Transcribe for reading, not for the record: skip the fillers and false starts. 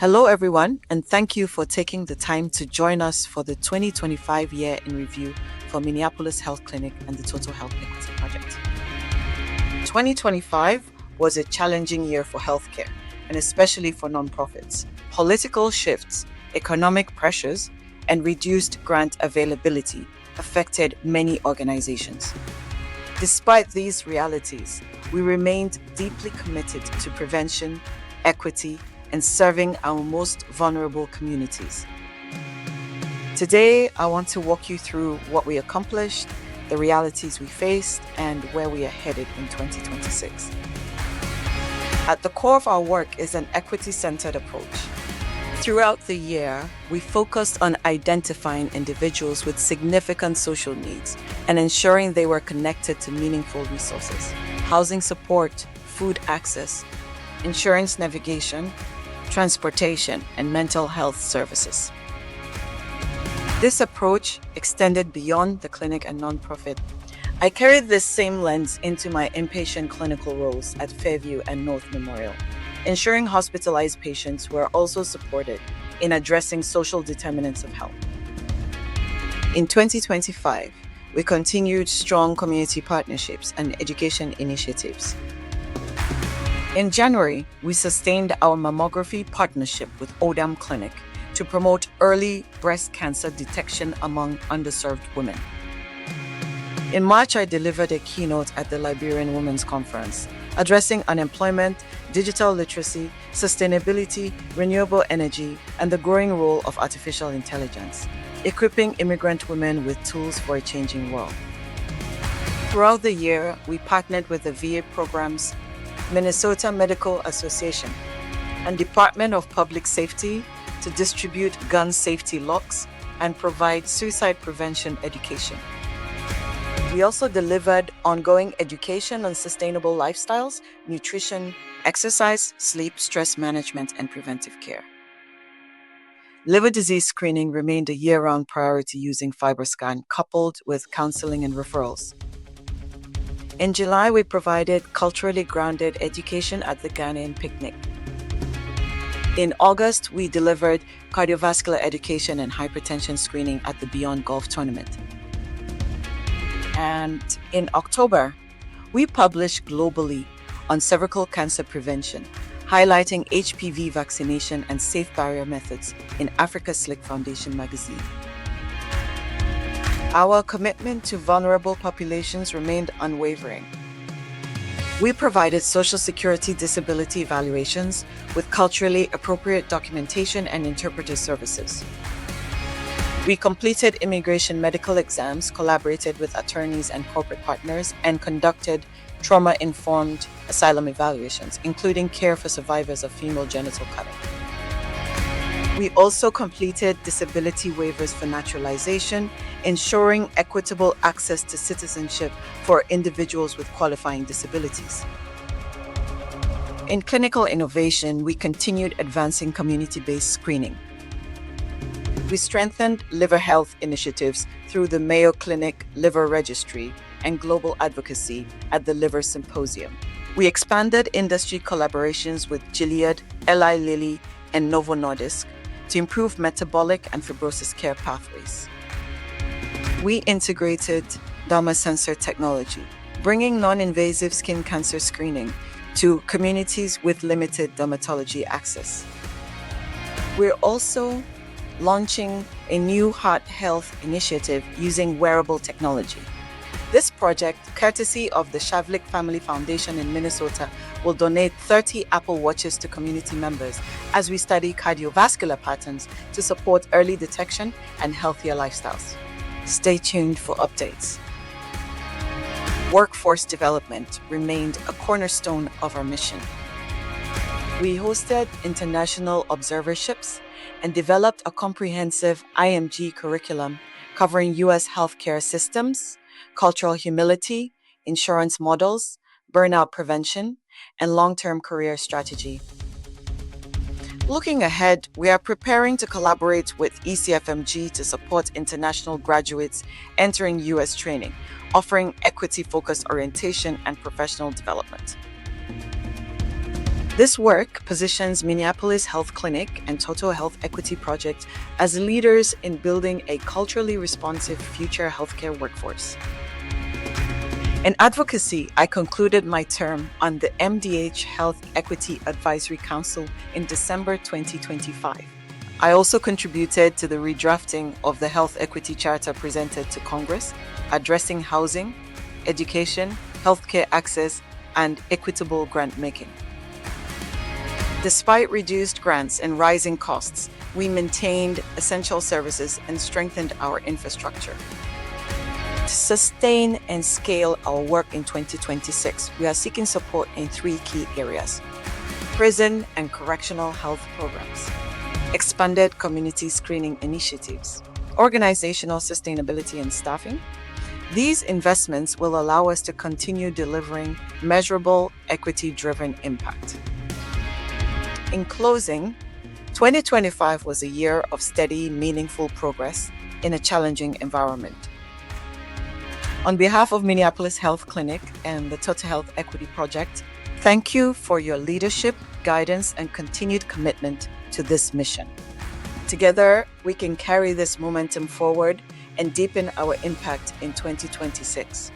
Hello, everyone, and thank you for taking the time to join us for the 2025 Year in Review for Minneapolis Health Clinic and the Total Health Equity Project. 2025 was a challenging year for healthcare, and especially for nonprofits. Political shifts, economic pressures, and reduced grant availability affected many organizations. Despite these realities, we remained deeply committed to prevention, equity, and serving our most vulnerable communities. Today, I want to walk you through what we accomplished, the realities we faced, and where we are headed in 2026. At the core of our work is an equity-centered approach. Throughout the year, we focused on identifying individuals with significant social needs and ensuring they were connected to meaningful resources, housing support, food access, insurance navigation, transportation, and mental health services. This approach extended beyond the clinic and nonprofit. I carried this same lens into my inpatient clinical roles at Fairview and North Memorial, ensuring hospitalized patients were also supported in addressing social determinants of health. In 2025, we continued strong community partnerships and education initiatives. In January, we sustained our mammography partnership with Odam Clinic to promote early breast cancer detection among underserved women. In March, I delivered a keynote at the Liberian Women's Conference, addressing unemployment, digital literacy, sustainability, renewable energy, and the growing role of artificial intelligence, equipping immigrant women with tools for a changing world. Throughout the year, we partnered with the VA programs, Minnesota Medical Association, and Department of Public Safety to distribute gun safety locks and provide suicide prevention education. We also delivered ongoing education on sustainable lifestyles, nutrition, exercise, sleep, stress management, and preventive care. Liver disease screening remained a year-round priority using FibroScan, coupled with counseling and referrals. In July, we provided culturally grounded education at the Ghanaian picnic. In August, we delivered cardiovascular education and hypertension screening at the Beyond Golf tournament. And in October, we published globally on cervical cancer prevention, highlighting HPV vaccination and safe barrier methods in Africa Slick Foundation magazine. Our commitment to vulnerable populations remained unwavering. We provided Social Security disability evaluations with culturally appropriate documentation and interpreter services. We completed immigration medical exams, collaborated with attorneys and corporate partners, and conducted trauma-informed asylum evaluations, including care for survivors of female genital cutting. We also completed disability waivers for naturalization, ensuring equitable access to citizenship for individuals with qualifying disabilities. In clinical innovation, we continued advancing community-based screening. We strengthened liver health initiatives through the Mayo Clinic Liver Registry and global advocacy at the Liver Symposium. We expanded industry collaborations with Gilead, Eli Lilly, and Novo Nordisk to improve metabolic and fibrosis care pathways. We integrated dermasensor technology, bringing non-invasive skin cancer screening to communities with limited dermatology access. We're also launching a new heart health initiative using wearable technology. This project, courtesy of the Shavlik Family Foundation in Minnesota, will donate 30 Apple Watches to community members as we study cardiovascular patterns to support early detection and healthier lifestyles. Stay tuned for updates. Workforce development remained a cornerstone of our mission. We hosted international observerships and developed a comprehensive IMG curriculum covering U.S. healthcare systems, cultural humility, insurance models, burnout prevention, and long-term career strategy. Looking ahead, we are preparing to collaborate with ECFMG to support international graduates entering U.S. training, offering equity-focused orientation and professional development. This work positions Minneapolis Health Clinic and Totoe Health Equity Project as leaders in building a culturally responsive future healthcare workforce. In advocacy, I concluded my term on the MDH Health Equity Advisory Council in December 2025. I also contributed to the redrafting of the Health Equity Charter presented to Congress, addressing housing, education, healthcare access, and equitable grant making. Despite reduced grants and rising costs, we maintained essential services and strengthened our infrastructure. To sustain and scale our work in 2026, we are seeking support in 3 key areas: prison and correctional health programs, expanded community screening initiatives, organizational sustainability and staffing. These investments will allow us to continue delivering measurable, equity-driven impact. In closing, 2025 was a year of steady, meaningful progress in a challenging environment. On behalf of Minneapolis Health Clinic and the Totoe Health Equity Project, thank you for your leadership, guidance, and continued commitment to this mission. Together, we can carry this momentum forward and deepen our impact in 2026.